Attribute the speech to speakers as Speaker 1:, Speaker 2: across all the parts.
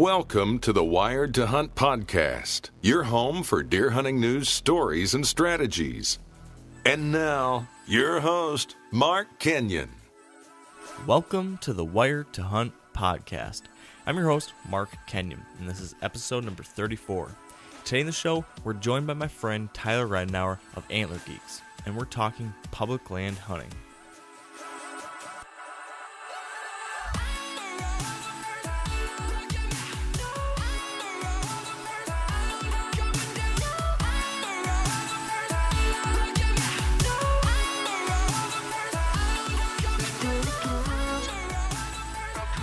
Speaker 1: Welcome to the Wired to Hunt podcast, your home for deer hunting news, stories, and strategies. And now, your host, Mark Kenyon.
Speaker 2: Welcome to the Wired to Hunt podcast. I'm your host, Mark Kenyon, and this is episode number 34. Today in the show, we're joined by my friend Tyler Ridenour of Antler Geeks, and we're talking public land hunting.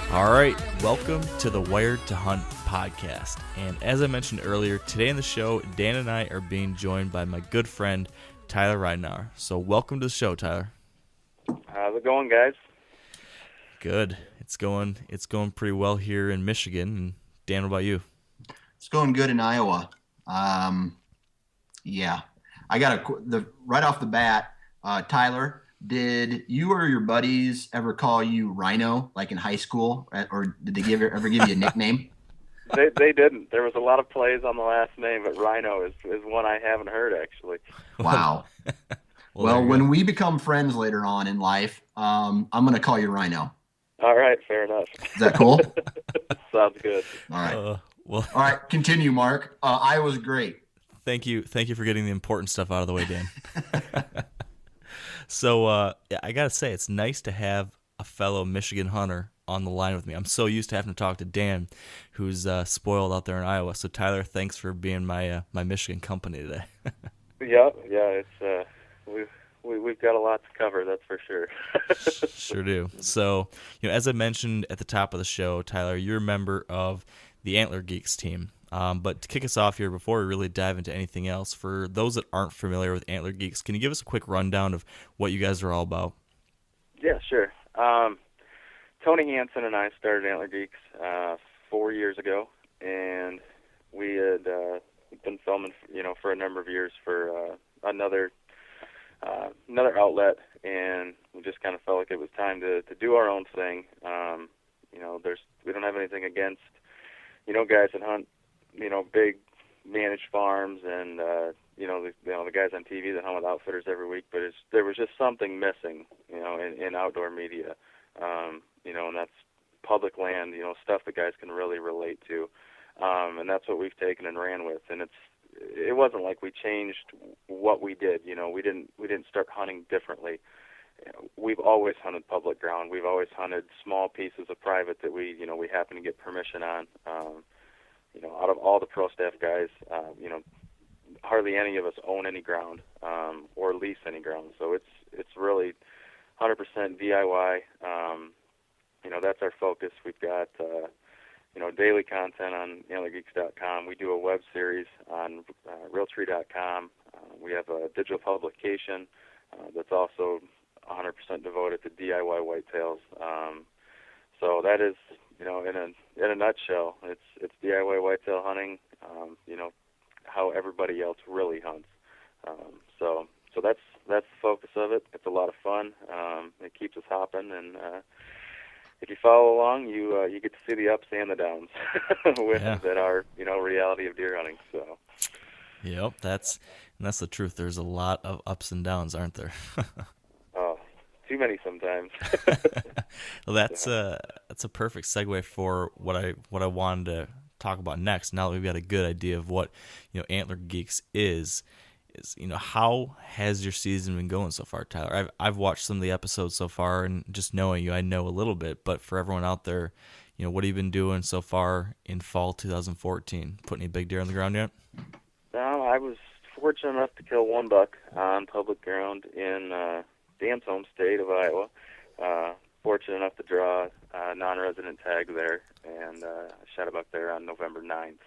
Speaker 2: All right, welcome to the Wired to Hunt podcast. And as I mentioned earlier, today in the show, Dan and I are being joined by my good friend, Tyler Ridenour. So welcome to the show, Tyler.
Speaker 3: How's it going, guys?
Speaker 2: Good. It's going pretty well here in Michigan. And Dan, what about you?
Speaker 4: It's going good in Iowa. Yeah, I got right off the bat, Tyler. Did you or your buddies ever call you Rhino, like in high school, or did they ever give you a nickname?
Speaker 3: They didn't. There was a lot of plays on the last name, but Rhino is one I haven't heard, actually.
Speaker 4: Wow. well when we become friends later on in life, I'm going to call you Rhino.
Speaker 3: All right, fair enough.
Speaker 4: Is that cool?
Speaker 3: Sounds good.
Speaker 4: All right.
Speaker 2: All
Speaker 4: right, continue, Mark. Iowa's great.
Speaker 2: Thank you for getting the important stuff out of the way, Dan. So, I got to say, it's nice to have a fellow Michigan hunter on the line with me. I'm so used to having to talk to Dan, who's spoiled out there in Iowa. So, Tyler, thanks for being my Michigan company today.
Speaker 3: Yeah, it's we've got a lot to cover, that's for sure.
Speaker 2: Sure do. So, as I mentioned at the top of the show, Tyler, you're a member of the Antler Geeks team. But to kick us off here, before we really dive into anything else, for those that aren't familiar with Antler Geeks, can you give us a quick rundown of what you guys are all about?
Speaker 3: Yeah, sure. Tony Hansen and I started Antler Geeks 4 years ago, and we had been filming, for a number of years for another outlet, and we just kind of felt like it was time to do our own thing. We don't have anything against guys that hunt big managed farms and the guys on TV that hunt with outfitters every week, but there was just something missing, in outdoor media, and that's public land, stuff that guys can really relate to, and that's what we've taken and ran with. And it wasn't like we changed what we did, we didn't start hunting differently. We've always hunted public ground. We've always hunted small pieces of private that we happen to get permission on. Out of all the pro staff guys, hardly any of us own any ground or lease any ground. So it's really 100% DIY. That's our focus. We've got daily content on antlergeeks.com. We do a web series on realtree.com. We have a digital publication that's also 100% devoted to DIY whitetails. So that is, in a nutshell, it's DIY whitetail hunting, how everybody else really hunts. So that's the focus of it. It's a lot of fun. It keeps us hopping, and if you follow along, you get to see the ups and the downs that are reality of deer hunting. So.
Speaker 2: Yep, that's the truth. There's a lot of ups and downs, aren't there?
Speaker 3: Too many sometimes.
Speaker 2: Well, that's a perfect segue for what I wanted to talk about next. Now that we've got a good idea of what Antler Geeks is how has your season been going so far, Tyler? I've watched some of the episodes so far, and just knowing you, I know a little bit. But for everyone out there, what have you been doing so far in fall 2014? Put any big deer on the ground yet?
Speaker 3: No, I was fortunate enough to kill one buck on public ground in Dan's home state of Iowa. Fortunate enough to draw a non-resident tag there, and shot a buck there on November 9th.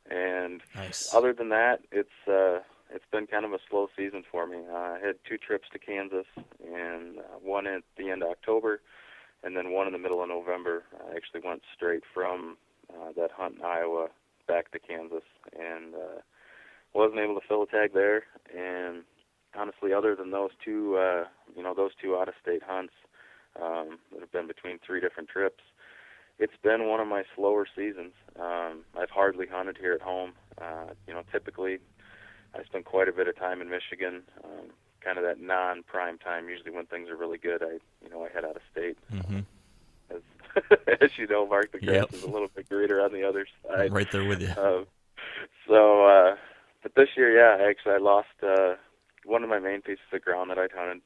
Speaker 3: And
Speaker 2: nice.
Speaker 3: Other than that, it's been kind of a slow season for me. I had 2 trips to Kansas, and one at the end of October, and then one in the middle of November. I actually went straight from that hunt in Iowa back to Kansas, and wasn't able to fill a tag there. And honestly, other than those two out-of-state hunts that have been between 3 different trips, it's been one of my slower seasons. I've hardly hunted here at home. Typically I spend quite a bit of time in Michigan, kind of that non-prime time, usually when things are really good. I head out of state.
Speaker 2: Mm-hmm.
Speaker 3: As you know, Mark, the grass is a little bit greener on the other side.
Speaker 2: Right there with you.
Speaker 3: But this year, I lost one of my main pieces of ground that I'd hunted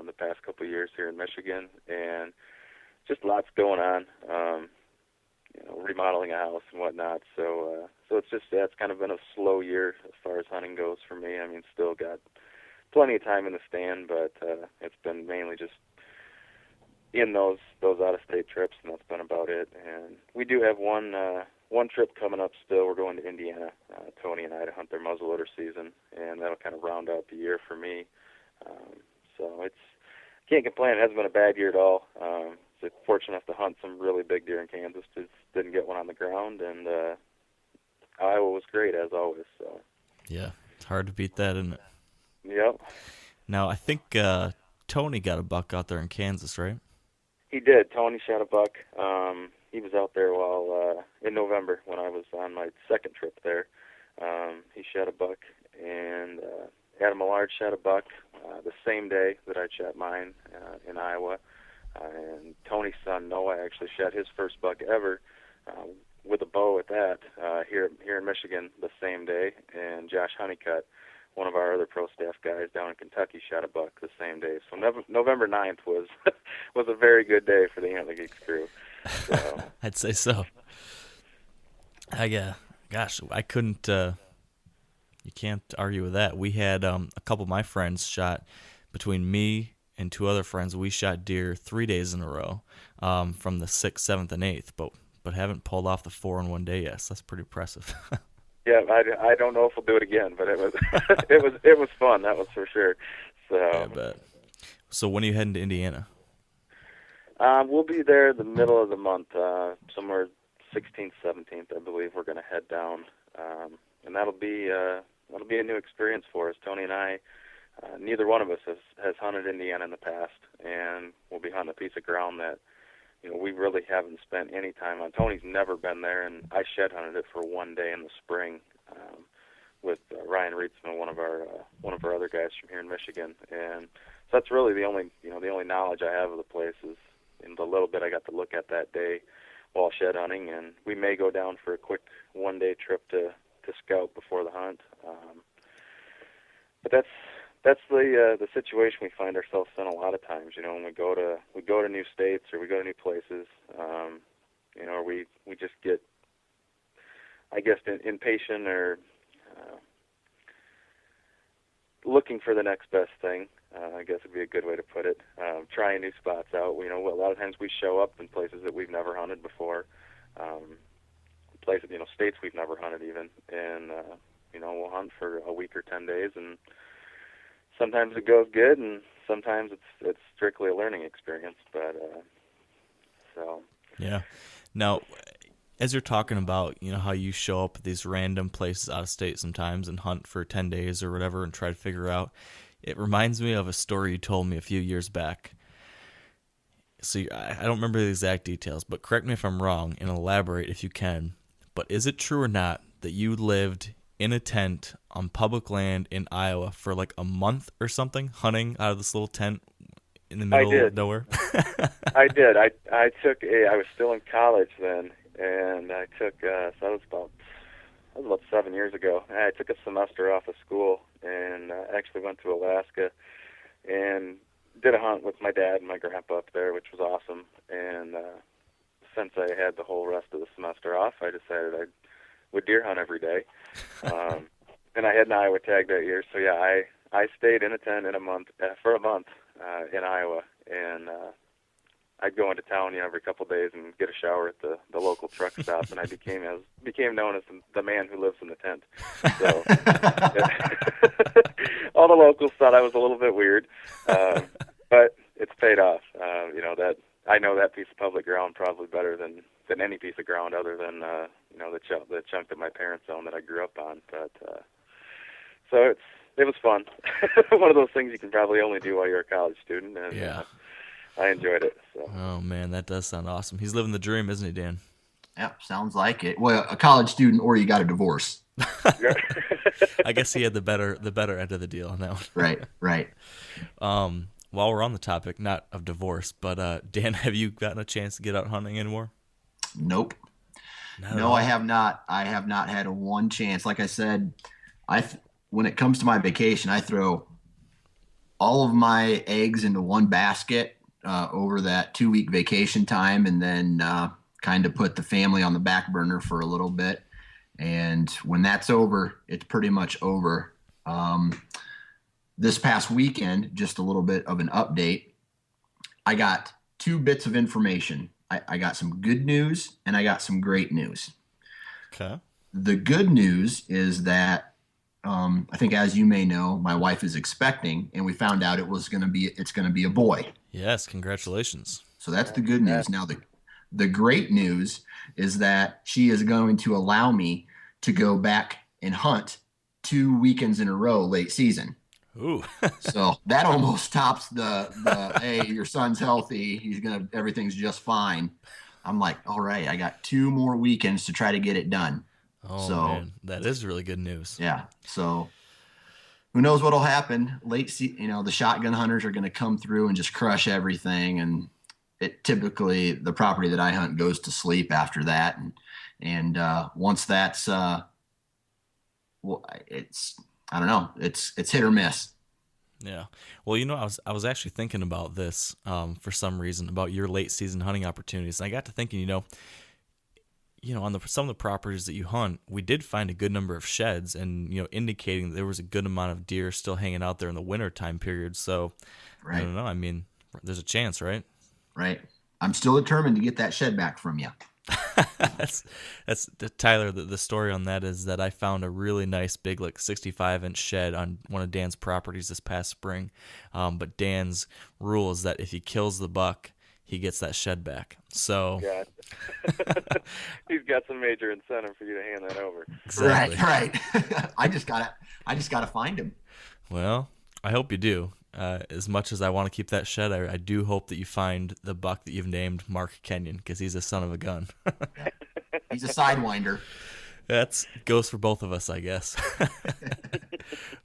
Speaker 3: the past couple of years here in Michigan, and just lots going on, remodeling a house and whatnot. So it's kind of been a slow year as far as hunting goes for me. I mean, still got plenty of time in the stand, but it's been mainly just in those out-of-state trips, and that's been about it. And we do have one trip coming up still. We're going to Indiana, Tony and I, to hunt their muzzleloader season, and that'll kind of round out the year for me. So can't complain. It hasn't been a bad year at all. So fortunate enough to hunt some really big deer in Kansas. Just didn't get one on the ground, and Iowa was great as always. So
Speaker 2: yeah, it's hard to beat that, isn't it?
Speaker 3: Yep.
Speaker 2: Now I think Tony got a buck out there in Kansas, right?
Speaker 3: He did. Tony shot a buck. He was out there in November when I was on my second trip there. He shot a buck, and Adam Millard shot a buck the same day that I shot mine in Iowa. And Tony's son Noah actually shot his first buck ever with a bow at that here in Michigan the same day. And Josh Honeycutt, one of our other pro staff guys down in Kentucky, shot a buck the same day. So November 9th was was a very good day for the Antler Geeks crew. So.
Speaker 2: I'd say so. Gosh, I couldn't. You can't argue with that. We had a couple of my friends shot, between me and two other friends, we shot deer 3 days in a row, from the 6th, 7th, and 8th, but haven't pulled off the 4 in one day yet. So that's pretty impressive.
Speaker 3: Yeah, I don't know if we'll do it again, but it was it was fun. That was for sure. So.
Speaker 2: Yeah, I bet. So when are you heading to Indiana?
Speaker 3: We'll be there the middle of the month, somewhere 16th, 17th, I believe. We're going to head down, and that'll be a new experience for us. Tony and I, neither one of us has hunted Indiana in the past, and we'll be hunting a piece of ground that we really haven't spent any time on. Tony's never been there, and I shed hunted it for one day in the spring with Ryan Rietzman, one of our other guys from here in Michigan, and so that's really the only knowledge I have of the place is in the little bit I got to look at that day while shed hunting, and we may go down for a quick one-day trip to scout before the hunt. But that's the situation we find ourselves in a lot of times. When we go to new states or we go to new places, or we just get, I guess, impatient or looking for the next best thing. I guess would be a good way to put it. Trying new spots out. A lot of times we show up in places that we've never hunted before, places, states we've never hunted even, and we'll hunt for a week or 10 days, and sometimes it goes good, and sometimes it's strictly a learning experience. But so
Speaker 2: yeah. Now, as you're talking about, how you show up at these random places out of state sometimes and hunt for 10 days or whatever and try to figure out, it reminds me of a story you told me a few years back. So I don't remember the exact details, but correct me if I'm wrong and elaborate if you can. But is it true or not that you lived in a tent on public land in Iowa for like a month or something, hunting out of this little tent in the middle of nowhere?
Speaker 3: I did. I was still in college then, and I took, so that was about 7 years ago. I took a semester off of school and actually went to Alaska and did a hunt with my dad and my grandpa up there, which was awesome. And since I had the whole rest of the semester off, I decided I would deer hunt every day. And I had an Iowa tag that year, so yeah, I stayed in a tent for a month in Iowa, and I'd go into town every couple of days and get a shower at the local truck stop, and I became known as the man who lives in the tent. So all the locals thought I was a little bit weird, but it's paid off. That I know that piece of public ground probably better than any piece of ground other than the chunk that my parents owned that I grew up on. But so it was fun. One of those things you can probably only do while you're a college student. And,
Speaker 2: yeah.
Speaker 3: I enjoyed it. So.
Speaker 2: Oh man, that does sound awesome. He's living the dream, isn't he, Dan?
Speaker 4: Yep, sounds like it. Well, a college student, or you got a divorce.
Speaker 2: I guess he had the better end of the deal on that one.
Speaker 4: Right.
Speaker 2: While we're on the topic, not of divorce, but Dan, have you gotten a chance to get out hunting anymore?
Speaker 4: Nope. No, I have not. I have not had a one chance. Like I said, when it comes to my vacation, I throw all of my eggs into one basket over that 2-week vacation time, and then kind of put the family on the back burner for a little bit. And when that's over, it's pretty much over. This past weekend, just a little bit of an update. I got 2 bits of information. I got some good news and I got some great news.
Speaker 2: Okay.
Speaker 4: The good news is that I think, as you may know, my wife is expecting, and we found out it's going to be a boy.
Speaker 2: Yes, congratulations.
Speaker 4: So that's the good news. Now the great news is that she is going to allow me to go back and hunt 2 weekends in a row late season.
Speaker 2: Ooh.
Speaker 4: So that almost tops the hey, your son's healthy, everything's just fine. I'm like, all right, I got 2 more weekends to try to get it done.
Speaker 2: Oh
Speaker 4: So,
Speaker 2: man, that is really good news.
Speaker 4: Yeah. So who knows what'll happen? The shotgun hunters are going to come through and just crush everything, and typically the property that I hunt goes to sleep after that, and once that's it's, I don't know, it's hit or miss.
Speaker 2: Yeah. Well, I was actually thinking about this for some reason, about your late season hunting opportunities, and I got to thinking, on some of the properties that you hunt, we did find a good number of sheds, and indicating that there was a good amount of deer still hanging out there in the winter time period. So
Speaker 4: Right.
Speaker 2: I don't know. I mean, there's a chance, right?
Speaker 4: Right. I'm still determined to get that shed back from you.
Speaker 2: that's Tyler. The story on that is that I found a really nice big, like 65-inch shed on one of Dan's properties this past spring. But Dan's rule is that if he kills the buck, he gets that shed back. So
Speaker 3: he's got some major incentive for you to hand that over.
Speaker 2: Exactly.
Speaker 4: Right. I just gotta find him.
Speaker 2: Well, I hope you do. As much as I want to keep that shed, I do hope that you find the buck that you've named Mark Kenyon, because he's a son of a gun.
Speaker 4: He's a sidewinder.
Speaker 2: That goes for both of us, I guess.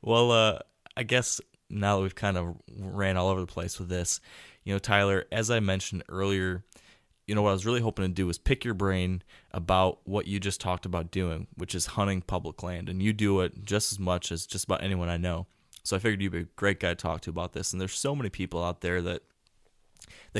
Speaker 2: Well, I guess now that we've kind of ran all over the place with this, Tyler, as I mentioned earlier, what I was really hoping to do was pick your brain about what you just talked about doing, which is hunting public land. And you do it just as much as just about anyone I know. So I figured you'd be a great guy to talk to about this. And there's so many people out there that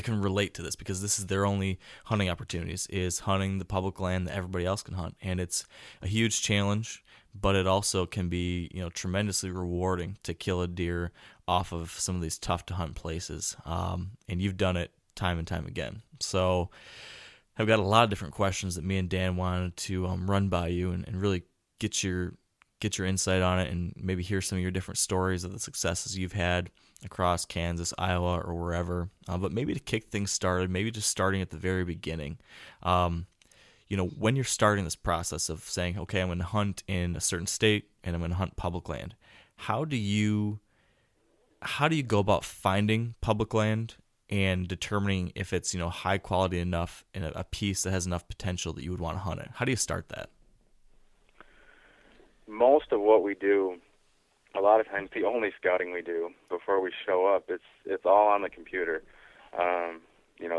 Speaker 2: can relate to this, because this is their only hunting opportunities, is hunting the public land that everybody else can hunt. And it's a huge challenge, but it also can be, tremendously rewarding to kill a deer off of some of these tough to hunt places. And you've done it time and time again. So I've got a lot of different questions that me and Dan wanted to run by you and really get your insight on it, and maybe hear some of your different stories of the successes you've had across Kansas, Iowa, or wherever. But maybe to kick things started, maybe just starting at the very beginning. When you're starting this process of saying, okay, I'm going to hunt in a certain state and I'm going to hunt public land, how do you go about finding public land and determining if it's, high quality enough and a piece that has enough potential that you would want to hunt it? How do you start that?
Speaker 3: Most of what we do, a lot of times the only scouting we do before we show up, it's all on the computer.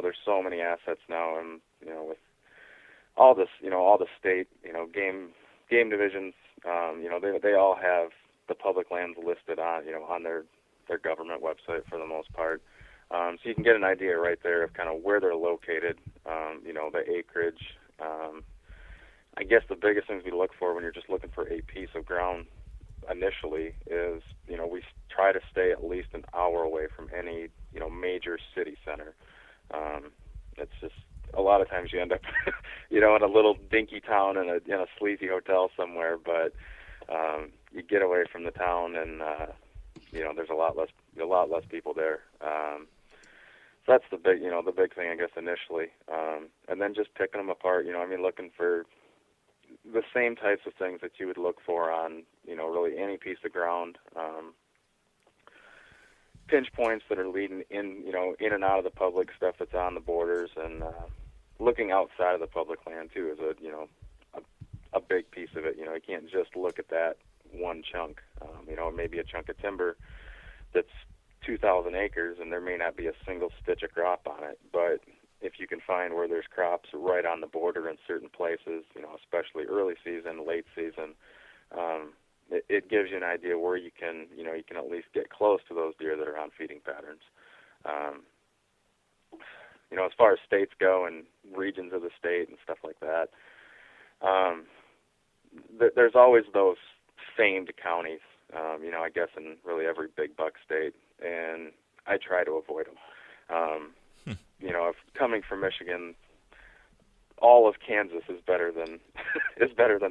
Speaker 3: There's so many assets now, and with all this, all the state, game divisions, they all have the public lands listed on their government website for the most part. So you can get an idea right there of kind of where they're located, the acreage. I guess the biggest things we look for when you're just looking for a piece of ground initially is, we try to stay at least an hour away from any, major city center. It's just, a lot of times you end up, in a little dinky town in a sleazy hotel somewhere, but you get away from the town and, there's a lot less people there. So that's the big thing, I guess, initially. And then just picking them apart, looking for the same types of things that you would look for on, really any piece of ground. pinch points that are leading in, in and out of the public stuff that's on the borders, and looking outside of the public land too is a big piece of it. You can't just look at that one chunk. It may be a chunk of timber that's 2,000 acres, and there may not be a single stitch of crop on it, but if you can find where there's crops right on the border in certain places, especially early season, late season, it gives you an idea where you can at least get close to those deer that are on feeding patterns. As far as states go and regions of the state and stuff like that, there's always those famed counties, I guess in really every big buck state, and I try to avoid them. If coming from Michigan, all of Kansas is better than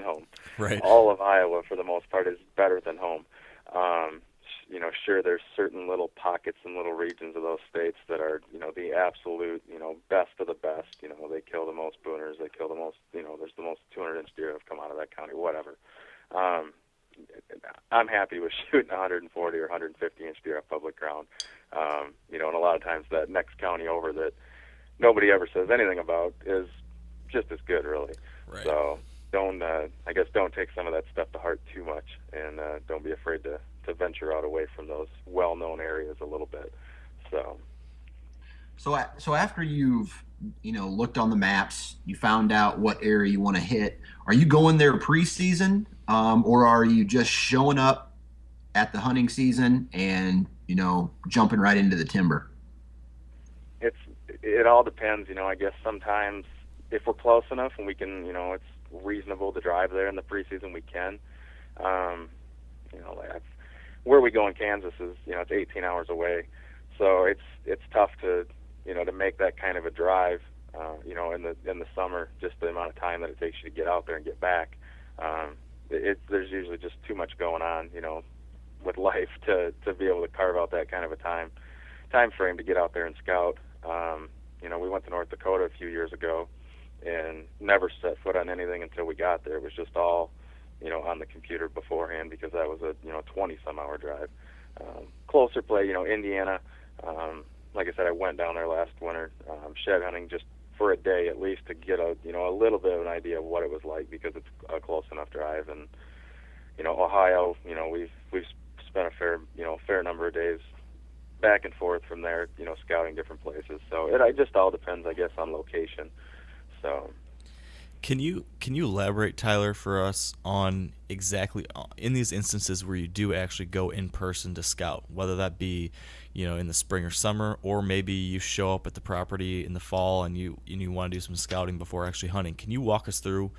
Speaker 3: home.
Speaker 2: Right.
Speaker 3: All of Iowa, for the most part, is better than home. Sure, there's certain little pockets and little regions of those states that are, the absolute, best of the best. They kill the most booners. They kill the most, there's the most 200-inch deer have come out of that county, whatever. I'm happy with shooting 140 or 150-inch deer off public ground. And a lot of times that next county over that nobody ever says anything about is just as good, really.
Speaker 2: Right.
Speaker 3: So don't take some of that stuff to heart too much, and don't be afraid to venture out away from those well-known areas a little bit.
Speaker 4: So after you've looked on the maps, you found out what area you want to hit. Are you going there preseason, or are you just showing up at the hunting season and jumping right into the timber?
Speaker 3: It all depends. I guess sometimes if we're close enough and we can, it's reasonable to drive there in the preseason, we can. Where we go in Kansas is, it's 18 hours away, so it's tough to make that kind of a drive, in the summer, just the amount of time that it takes you to get out there and get back. There's usually just too much going on, with life to be able to carve out that kind of a time frame to get out there and scout. We went to North Dakota a few years ago and never set foot on anything until we got there. It was just all, on the computer beforehand, because that was a 20-some-hour drive. Closer play, Indiana. Like I said, I went down there last winter, shed hunting just for a day at least to get a little bit of an idea of what it was like, because it's a close enough drive. And Ohio, we've spent a fair number of days back and forth from there, scouting different places. So it just all depends, I guess, on location. So.
Speaker 2: Can you elaborate, Tyler, for us on exactly in these instances where you do actually go in person to scout, whether that be, in the spring or summer, or maybe you show up at the property in the fall and you want to do some scouting before actually hunting? Can you walk us through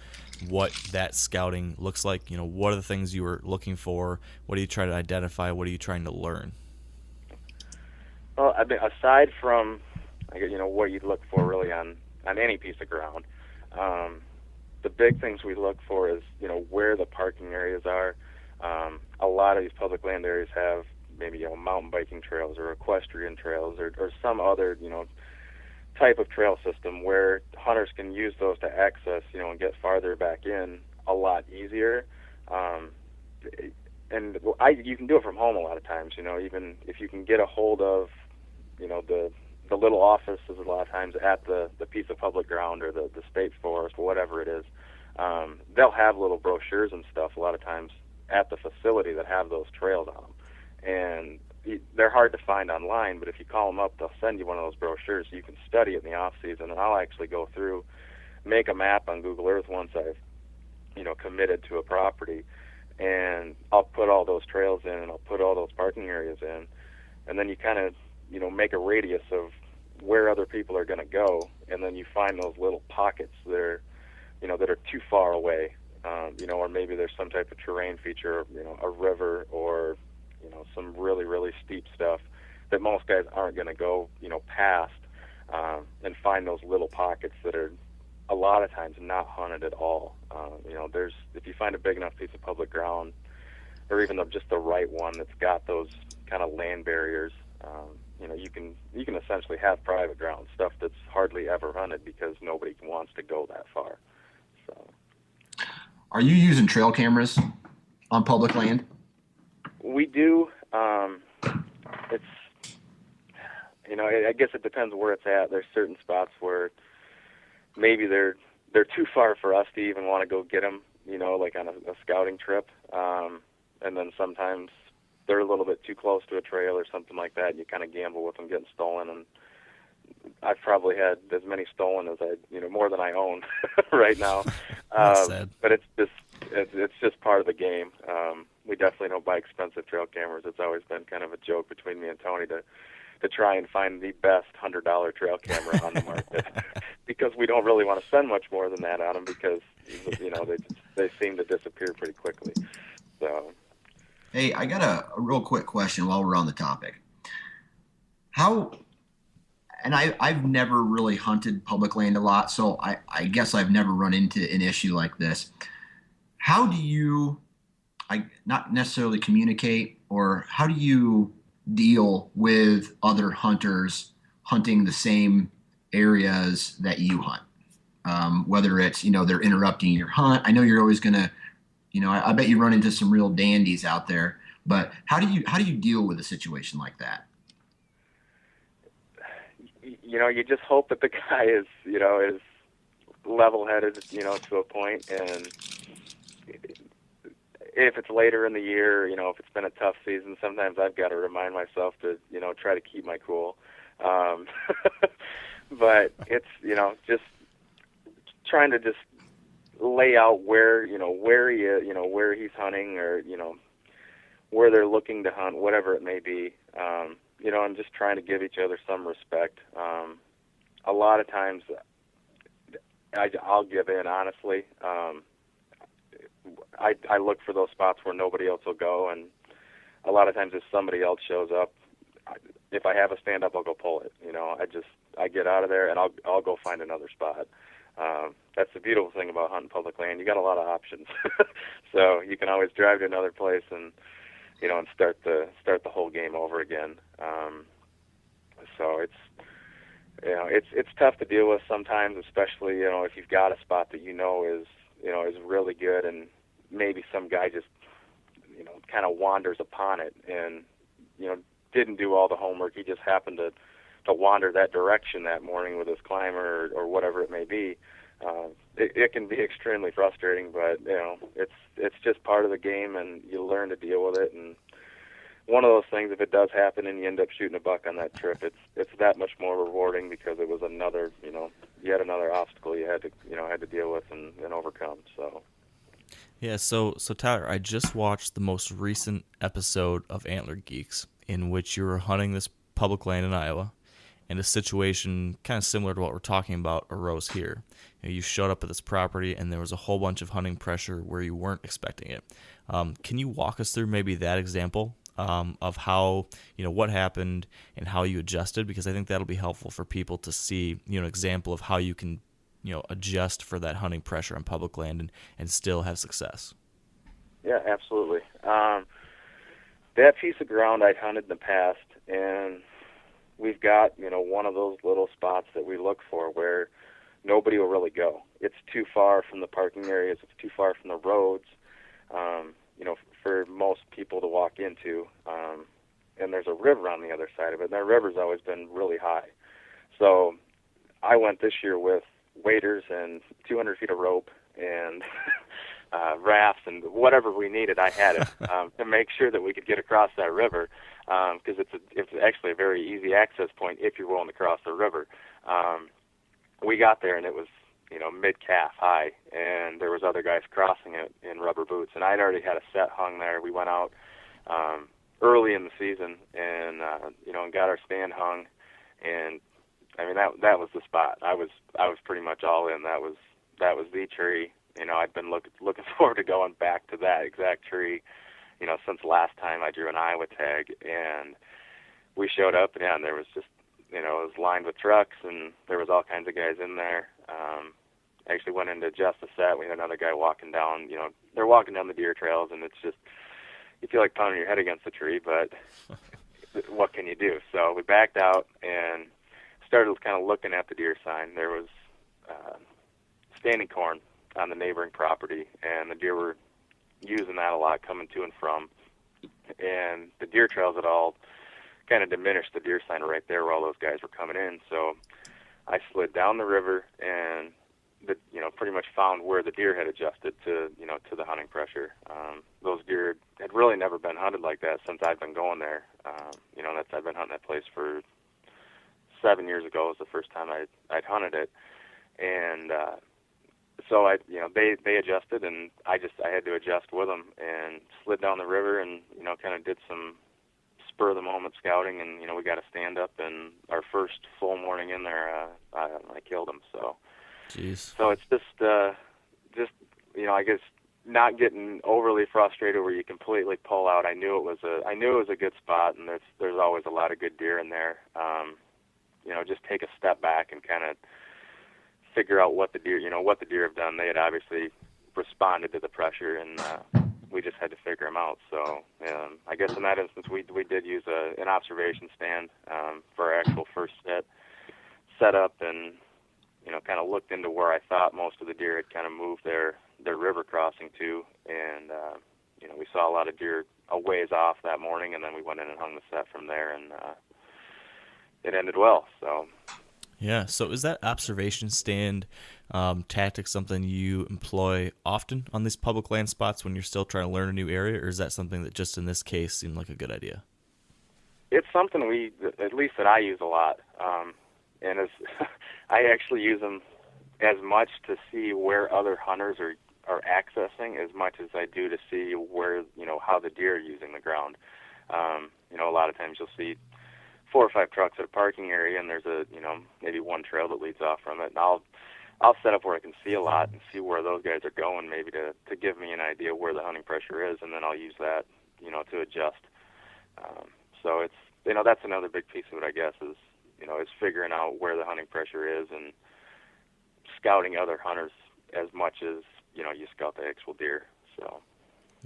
Speaker 2: what that scouting looks like? What are the things you were looking for? What are you trying to identify? What are you trying to learn?
Speaker 3: Well, I mean, aside from, what you'd look for really on any piece of ground, the big things we look for is, where the parking areas are. A lot of these public land areas have maybe, mountain biking trails or equestrian trails or some other, type of trail system where hunters can use those to access, and get farther back in a lot easier. And you can do it from home a lot of times, even if you can get a hold of, the little office is a lot of times at the piece of public ground or the state forest or whatever it is. They'll have little brochures and stuff a lot of times at the facility that have those trails on them. And they're hard to find online, but if you call them up, they'll send you one of those brochures so you can study it in the off season. And I'll actually go through, make a map on Google Earth once I've, committed to a property, and I'll put all those trails in and I'll put all those parking areas in. And then you kind of, make a radius of where other people are going to go, and then you find those little pockets that are, that are too far away, or maybe there's some type of terrain feature, a river or, some really, really steep stuff that most guys aren't going to go, past, and find those little pockets that are a lot of times not hunted at all. If you find a big enough piece of public ground, or even just the right one that's got those kind of land barriers, you can essentially have private ground, stuff that's hardly ever hunted because nobody wants to go that far. So,
Speaker 4: are you using trail cameras on public land?
Speaker 3: We do. I guess it depends where it's at. There's certain spots where maybe they're too far for us to even want to go get them, like on a scouting trip. And then sometimes they're a little bit too close to a trail or something like that. And you kind of gamble with them getting stolen. And I've probably had as many stolen as more than I own right now.
Speaker 2: Sad.
Speaker 3: But it's just part of the game. We definitely don't buy expensive trail cameras. It's always been kind of a joke between me and Tony to try and find the best $100 trail camera on the market because we don't really want to spend much more than that on them because they seem to disappear pretty quickly. So,
Speaker 4: hey, I got a real quick question while we're on the topic. And I've never really hunted public land a lot, so I guess I've never run into an issue like this. How do you, not necessarily communicate, or how do you deal with other hunters hunting the same areas that you hunt? Whether it's, they're interrupting your hunt. I know you're always going to, I bet you run into some real dandies out there, but how do you deal with a situation like that?
Speaker 3: You just hope that the guy is level-headed, to a point, and if it's later in the year, if it's been a tough season, sometimes I've got to remind myself to, try to keep my cool. But it's, just trying to just lay out where he is, where he's hunting, or, where they're looking to hunt, whatever it may be. And just trying to give each other some respect. A lot of times I'll give in, honestly. I look for those spots where nobody else will go, and a lot of times if somebody else shows up, if I have a stand up, I'll go pull it. I get out of there and I'll go find another spot. That's the beautiful thing about hunting public land. You got a lot of options, so you can always drive to another place and and start the whole game over again. So it's tough to deal with sometimes, especially if you've got a spot that is really good, and maybe some guy just kind of wanders upon it and didn't do all the homework. He just happened to wander that direction that morning with his climber or whatever it may be. It can be extremely frustrating, but it's just part of the game, and you learn to deal with it. And one of those things, if it does happen and you end up shooting a buck on that trip, it's that much more rewarding because it was another yet another obstacle you had to deal with and overcome. So.
Speaker 2: Yeah, so Tyler, I just watched the most recent episode of Antler Geeks in which you were hunting this public land in Iowa, and a situation kind of similar to what we're talking about arose here. You showed up at this property, and there was a whole bunch of hunting pressure where you weren't expecting it. Can you walk us through maybe that example of how, what happened and how you adjusted? Because I think that'll be helpful for people to see, an example of how you can, adjust for that hunting pressure on public land and still have success.
Speaker 3: Yeah, absolutely. That piece of ground I'd hunted in the past, and we've got, one of those little spots that we look for where nobody will really go. It's too far from the parking areas. It's too far from the roads, for most people to walk into. And there's a river on the other side of it, and that river's always been really high. So I went this year with waders and 200 feet of rope and rafts and whatever we needed. I had it to make sure that we could get across that river, because it's actually a very easy access point if you're willing to cross the river. We got there and it was mid-calf high, and there was other guys crossing it in rubber boots, and I'd already had a set hung there. We went out early in the season and and got our stand hung, and I mean that was the spot. I was pretty much all in. That was the tree. I'd been looking forward to going back to that exact tree, since last time I drew an Iowa tag. And we showed up, and there was just, it was lined with trucks, and there was all kinds of guys in there. I actually went in to adjust the set. We had another guy walking down, they're walking down the deer trails, and it's just, you feel like pounding your head against the tree, but what can you do? So we backed out and started kind of looking at the deer sign. There was standing corn on the neighboring property, and the deer were using that a lot, coming to and from. And the deer trails had all kind of diminished the deer sign right there where all those guys were coming in. So I slid down the river and pretty much found where the deer had adjusted to the hunting pressure. Those deer had really never been hunted like that since I've been going there. I've been hunting that place for 7 years ago was the first time I'd hunted it. And so they adjusted, and I had to adjust with them and slid down the river and kind of did some spur of the moment scouting, and we got a stand up, and our first full morning in there, I killed him. So,
Speaker 2: jeez.
Speaker 3: So it's just I guess not getting overly frustrated where you completely pull out. I knew it was a good spot, and there's always a lot of good deer in there. Just take a step back and kind of figure out what the deer have done. They had obviously responded to the pressure, and we just had to figure them out. So I guess in that instance, we did use an observation stand for our actual first set up, and kind of looked into where I thought most of the deer had kind of moved their river crossing to, and we saw a lot of deer a ways off that morning, and then we went in and hung the set from there, and it ended well. So.
Speaker 2: Yeah, so is that observation stand tactic something you employ often on these public land spots when you're still trying to learn a new area, or is that something that just in this case seemed like a good idea?
Speaker 3: It's something at least that I use a lot, and I actually use them as much to see where other hunters are accessing as much as I do to see where, how the deer are using the ground. A lot of times you'll see 4 or 5 trucks at a parking area, and there's maybe one trail that leads off from it, and I'll set up where I can see a lot and see where those guys are going, maybe to give me an idea where the hunting pressure is, and then I'll use that, to adjust. So it's, that's another big piece of it, I guess, is figuring out where the hunting pressure is and scouting other hunters as much as, you scout the actual deer. So.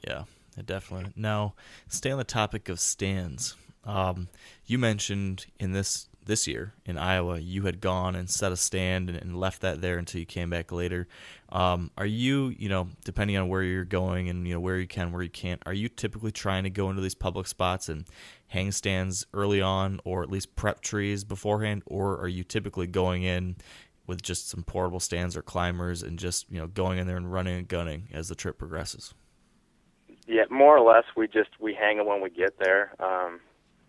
Speaker 3: Yeah,
Speaker 2: definitely. Now, stay on the topic of stands. You mentioned in this year in Iowa, you had gone and set a stand and left that there until you came back later. Are you, depending on where you're going and, where you can, where you can't, are you typically trying to go into these public spots and hang stands early on, or at least prep trees beforehand? Or are you typically going in with just some portable stands or climbers and just, going in there and running and gunning as the trip progresses?
Speaker 3: Yeah, more or less, we hang them when we get there.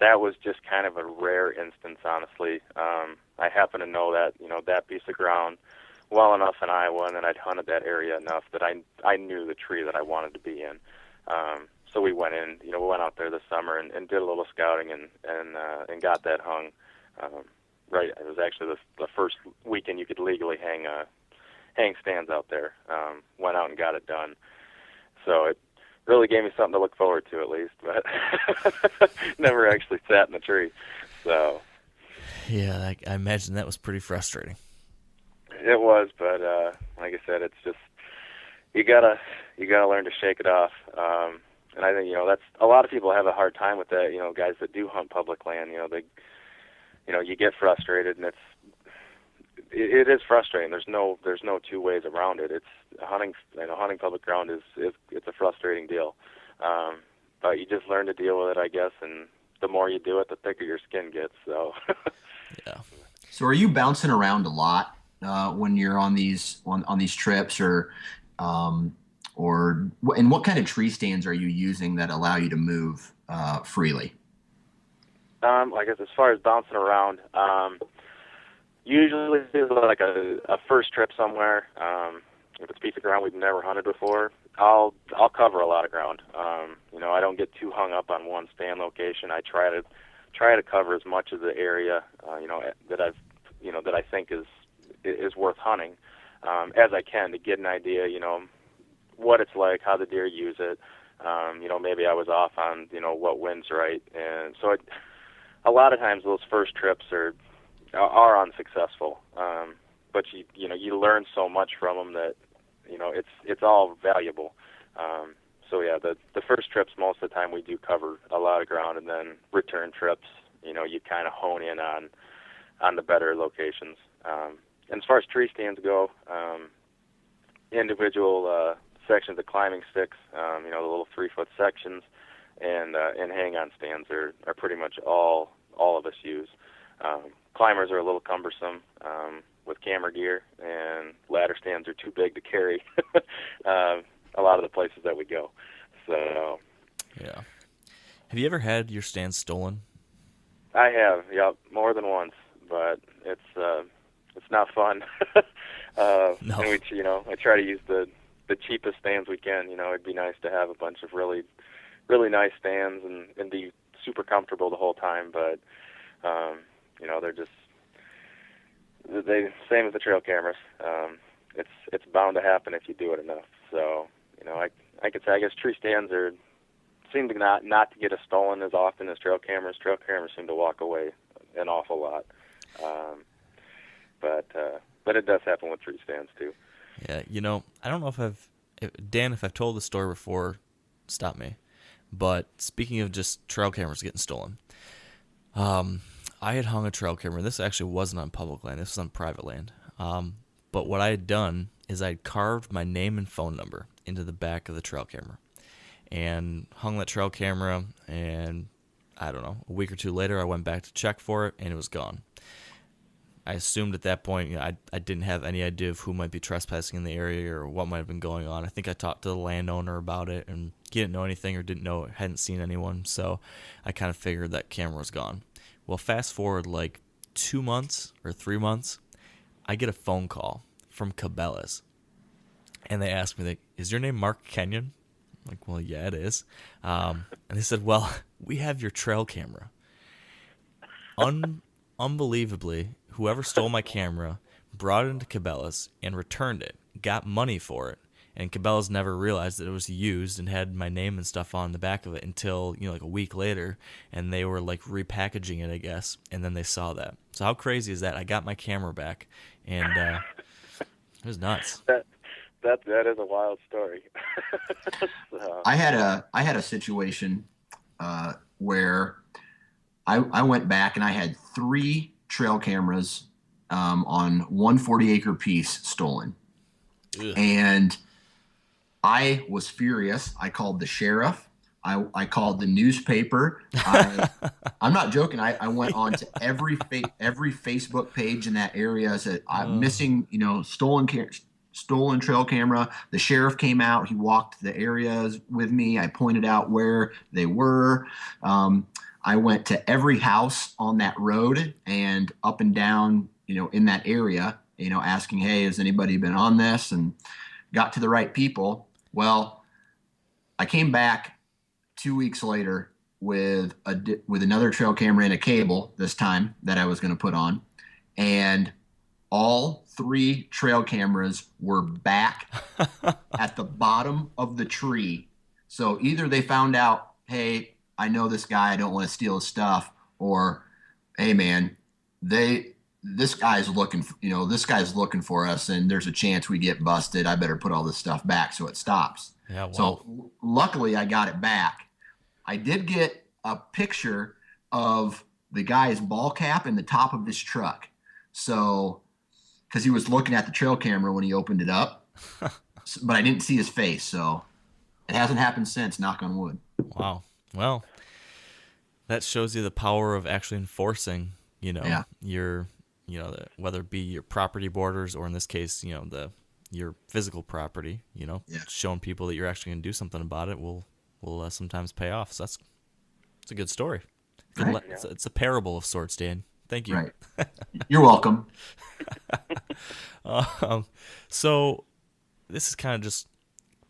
Speaker 3: That was just kind of a rare instance, honestly. I happen to know that, that piece of ground well enough in Iowa, and then I'd hunted that area enough that I knew the tree that I wanted to be in. So we went in, we went out there this summer and did a little scouting and got that hung. Right, it was actually the first weekend you could legally hang stands out there. Went out and got it done. So it really gave me something to look forward to, at least, but never actually sat in the tree. So,
Speaker 2: yeah, I imagine that was pretty frustrating.
Speaker 3: It was, but like I said, it's just you gotta learn to shake it off. And I think that's a lot of people have a hard time with that. Guys that do hunt public land, you get frustrated, and it is frustrating. There's no two ways around it. It's hunting public ground it's a frustrating deal. But you just learn to deal with it, I guess, and the more you do it, the thicker your skin gets. So.
Speaker 2: Yeah.
Speaker 4: So are you bouncing around a lot when you're on these trips, or and what kind of tree stands are you using that allow you to move freely?
Speaker 3: I guess as far as bouncing around, usually it's like a first trip somewhere. If it's a piece of ground we've never hunted before, I'll cover a lot of ground. I don't get too hung up on one stand location. I try to cover as much of the area, that I think is worth hunting, as I can, to get an idea, what it's like, how the deer use it. Maybe I was off on, what wind's right, and so a lot of times those first trips are unsuccessful. But you learn so much from them that, it's all valuable. So yeah, the first trips, most of the time we do cover a lot of ground, and then return trips, you kind of hone in on the better locations. And as far as tree stands go, individual sections of climbing sticks, the little 3-foot sections, and hang-on stands are pretty much all all of us use. Climbers are a little cumbersome with camera gear, and ladder stands are too big to carry a lot of the places that we go. So,
Speaker 2: yeah. Have you ever had your stand stolen?
Speaker 3: I have, yep, more than once, but it's not fun.
Speaker 2: No.
Speaker 3: And I try to use the cheapest stands we can. It'd be nice to have a bunch of really, really nice stands and be super comfortable the whole time, but they're just same as the trail cameras. It's bound to happen if you do it enough. So, I could say, I guess tree stands seem to not to get us stolen as often as trail cameras. Trail cameras seem to walk away an awful lot. But it does happen with tree stands too.
Speaker 2: Yeah, I don't know if I've told the story before, stop me. But speaking of just trail cameras getting stolen, I had hung a trail camera. This actually wasn't on public land. This was on private land. But what I had done is I had carved my name and phone number into the back of the trail camera and hung that trail camera, and I don't know, a week or two later I went back to check for it, and it was gone. I assumed at that point, I didn't have any idea of who might be trespassing in the area or what might have been going on. I think I talked to the landowner about it, and he didn't know anything or hadn't seen anyone, so I kind of figured that camera was gone. Well, fast forward like 2 months or 3 months, I get a phone call from Cabela's, and they asked me, is your name Mark Kenyon? I'm like, well, yeah, it is. And they said, well, we have your trail camera. Unbelievably, whoever stole my camera brought it into Cabela's and returned it, got money for it, and Cabela's never realized that it was used and had my name and stuff on the back of it until, like a week later, and they were like repackaging it, I guess, and then they saw that. So how crazy is that? I got my camera back, and it was nuts.
Speaker 3: That is a wild story. So.
Speaker 4: I had a situation where I went back and I had 3 trail cameras on one 40-acre piece stolen.
Speaker 2: Ugh.
Speaker 4: And I was furious. I called the sheriff. I called the newspaper. I'm not joking. I went on to every Facebook page in that area. I said, I'm missing, stolen trail camera. The sheriff came out. He walked the areas with me. I pointed out where they were. I went to every house on that road and up and down, in that area, asking, hey, has anybody been on this? And got to the right people. Well, I came back 2 weeks later with another trail camera and a cable this time that I was going to put on, and all 3 trail cameras were back at the bottom of the tree. So either they found out, hey, I know this guy, I don't want to steal his stuff, or, hey man, this guy's looking for us, and there's a chance we get busted. I better put all this stuff back so it stops.
Speaker 2: Yeah, wow.
Speaker 4: So luckily I got it back. I did get a picture of the guy's ball cap in the top of his truck. So, because he was looking at the trail camera when he opened it up, but I didn't see his face. So it hasn't happened since, knock on wood.
Speaker 2: Wow. Well, that shows you the power of actually enforcing, your, whether it be your property borders or in this case, your physical property, showing people that you're actually going to do something about it will sometimes pay off. So it's a good story.
Speaker 4: Right.
Speaker 2: It's a parable of sorts, Dan. Thank you.
Speaker 4: Right. You're welcome.
Speaker 2: So this is kind of just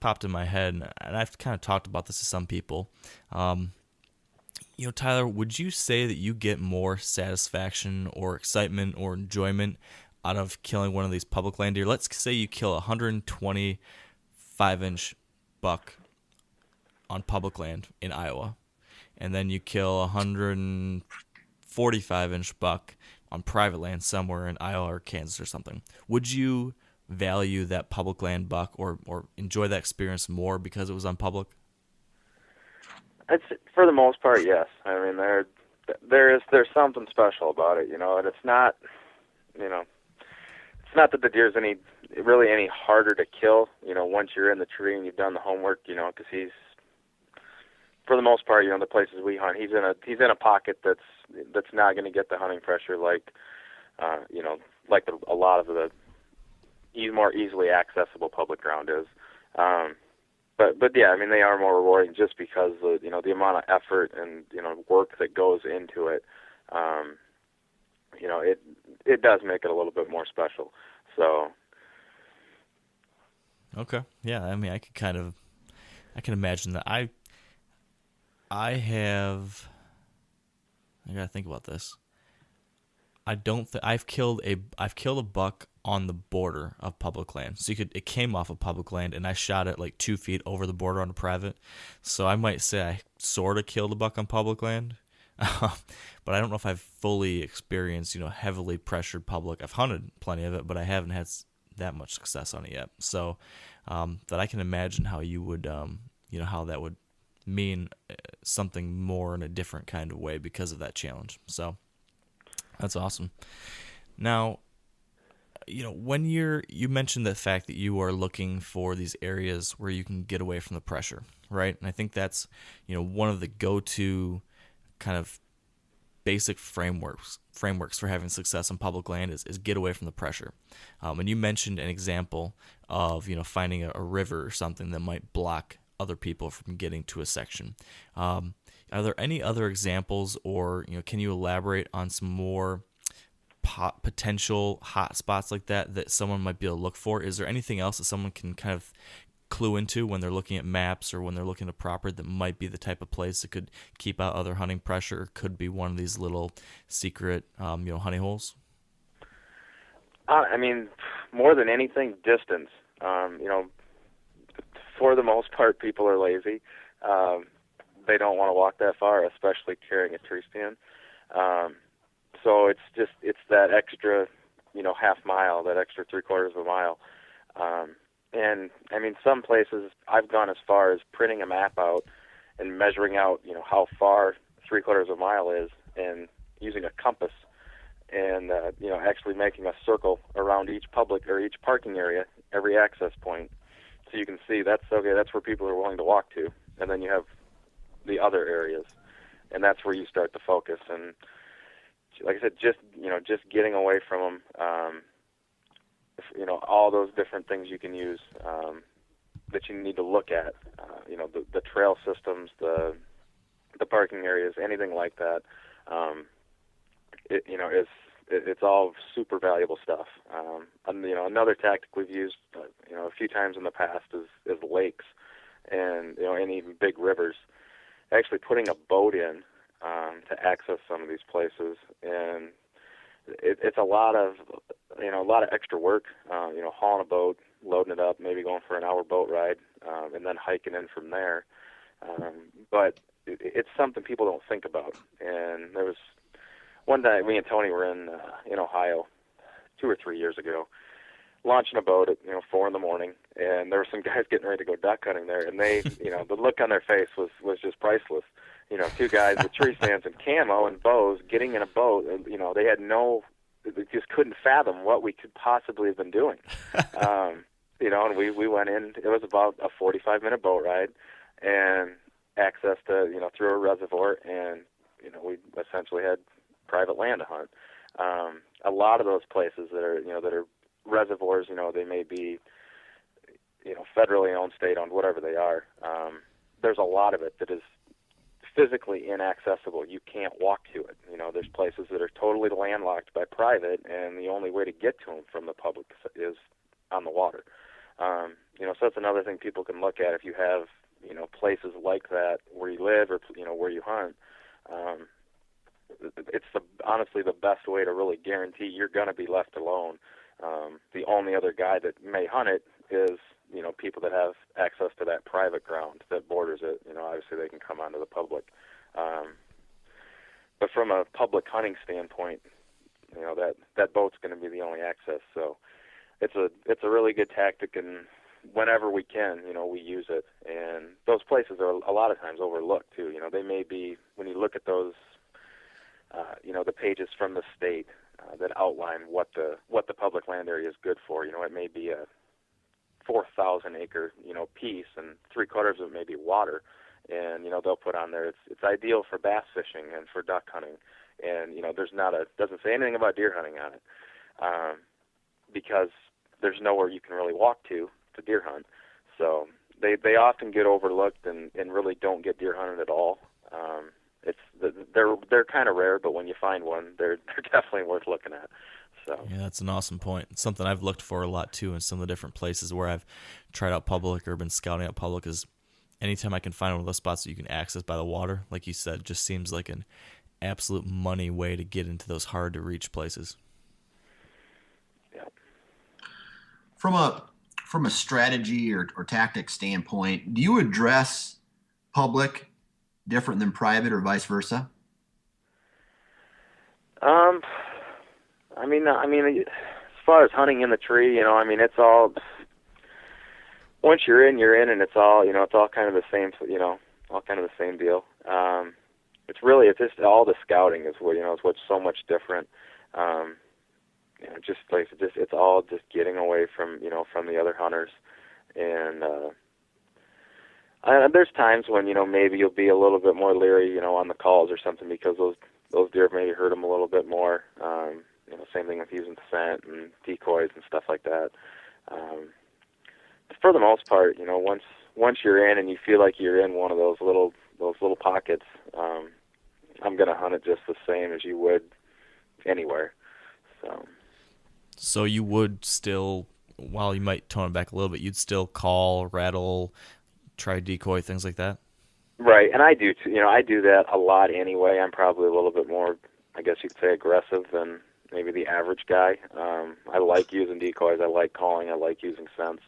Speaker 2: popped in my head, and I've kind of talked about this to some people. Tyler, would you say that you get more satisfaction or excitement or enjoyment out of killing one of these public land deer? Let's say you kill a 125-inch buck on public land in Iowa, and then you kill a 145-inch buck on private land somewhere in Iowa or Kansas or something. Would you value that public land buck or enjoy that experience more because it was on public?
Speaker 3: For the most part, yes. I mean, there's something special about it, and it's not, it's not that the deer's any harder to kill, once you're in the tree and you've done the homework, because for the most part, the places we hunt, he's in a pocket that's not going to get the hunting pressure like a lot of the more easily accessible public ground is. But yeah, I mean, they are more rewarding just because the amount of effort and work that goes into it. It does make it a little bit more special. So.
Speaker 2: Okay. Yeah. I mean, I can imagine that. I gotta think about this. I've killed a buck on the border of public land. So it came off of public land, and I shot it like 2 feet over the border on a private. So I might say I sort of killed a buck on public land, but I don't know if I've fully experienced heavily pressured public. I've hunted plenty of it, but I haven't had that much success on it yet. So that I can imagine how you would how that would mean something more in a different kind of way because of that challenge. So that's awesome. Now, when you mentioned the fact that you are looking for these areas where you can get away from the pressure, right? And I think that's, one of the go-to kind of basic frameworks for having success on public land is get away from the pressure. And you mentioned an example of, finding a river or something that might block other people from getting to a section. Are there any other examples, or can you elaborate on some more potential hot spots like that someone might be able to look for? Is there anything else that someone can kind of clue into when they're looking at maps or when they're looking at a property that might be the type of place that could keep out other hunting pressure, or could be one of these little secret honey holes?
Speaker 3: I mean, more than anything, distance. For the most part, people are lazy. They don't want to walk that far, especially carrying a tree stand. So it's that extra, half mile, that extra 3/4 of a mile. And I mean, some places I've gone as far as printing a map out and measuring out, how far 3/4 of a mile is, and using a compass and, actually making a circle around each public or each parking area, every access point. So you can see that's where people are willing to walk to. And then you have the other areas, and that's where you start to focus. And like I said, just getting away from them, all those different things you can use, that you need to look at, the trail systems, the parking areas, anything like that. It's all super valuable stuff. And, another tactic we've used, a few times in the past is lakes and, and even big rivers. Actually putting a boat in to access some of these places, and it's a lot of extra work. Hauling a boat, loading it up, maybe going for an hour boat ride, and then hiking in from there. But it's something people don't think about. And there was one day, me and Tony were in Ohio 2 or 3 years ago, launching a boat at 4 a.m, and there were some guys getting ready to go duck hunting there, and they, the look on their face was just priceless. 2 guys with tree stands and camo and bows getting in a boat, and they just couldn't fathom what we could possibly have been doing. And we went in. It was about a 45-minute boat ride, and access to through a reservoir, and we essentially had private land to hunt. A lot of those places that are reservoirs, they may be federally owned, state owned, whatever they are. There's a lot of it that is physically inaccessible. You can't walk to it. There's places that are totally landlocked by private, and the only way to get to them from the public is on the water. So that's another thing people can look at if you have places like that where you live or where you hunt. It's honestly the best way to really guarantee you're going to be left alone. The only other guy that may hunt it is people that have access to that private ground that borders it. Obviously they can come onto the public. But from a public hunting standpoint, that boat's going to be the only access. So it's a really good tactic, and whenever we can, we use it. And those places are a lot of times overlooked too. They may be, when you look at those, the pages from the state that outline what the public land area is good for. It may be a 4,000 acre, piece, and 3/4 of it may be water. and they'll put on there it's ideal for bass fishing and for duck hunting, and doesn't say anything about deer hunting on it, because there's nowhere you can really walk to deer hunt. So they often get overlooked and really don't get deer hunted at all. They're kind of rare, but when you find one, they're definitely worth looking at. So
Speaker 2: yeah, that's an awesome point. It's something I've looked for a lot too in some of the different places where I've tried out public or been scouting out public. Is anytime I can find one of those spots that you can access by the water, like you said, just seems like an absolute money way to get into those hard to reach places.
Speaker 3: Yeah.
Speaker 4: From a strategy or tactic standpoint, do you address public different than private or vice versa?
Speaker 3: I mean, as far as hunting in the tree, it's all, once you're in, and it's all, it's all kind of the same, all kind of the same deal. It's just all the scouting is what, is what's so much different. It's all just getting away from, from the other hunters. And there's times when, maybe you'll be a little bit more leery, on the calls or something, because those deer maybe hurt them a little bit more. Same thing with using scent and decoys and stuff like that. For the most part, once you're in and you feel like you're in one of those little pockets, I'm going to hunt it just the same as you would anywhere.
Speaker 2: So you would still, while you might tone it back a little bit, you'd still call, rattle, try decoy, things like that?
Speaker 3: Right, and I do too. I do that a lot anyway. I'm probably a little bit more, I guess you'd say, aggressive than maybe the average guy. I like using decoys. I like calling. I like using scents.